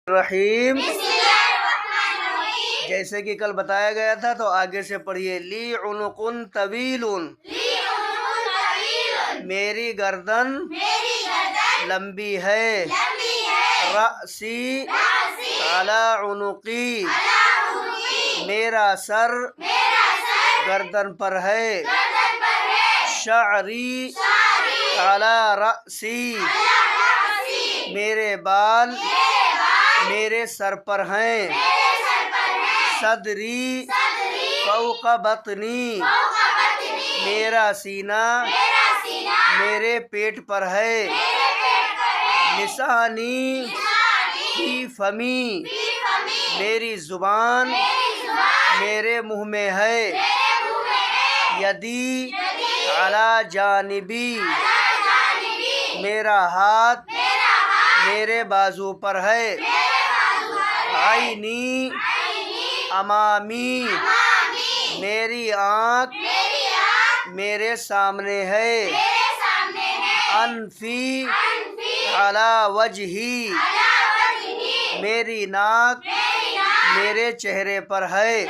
رحیم جیسے کہ کل بتایا گیا تھا تو آگے سے پڑھیے لی عنق طویل میری گردن لمبی ہے رأسی علی عنقی میرا سر گردن پر ہے شعری علی رأسی میرے بال میرے سر پر ہیں صدری فوق بطنی میرا سینہ میرے پیٹ پر ہے لسانی فی فمی میری زبان میرے منہ میں ہے یدی علی جانبی میرا ہاتھ میرے بازو پر ہے عینی امامی میری آنکھ میرے سامنے ہے انفی علی وجہی میری ناک میرے چہرے پر ہے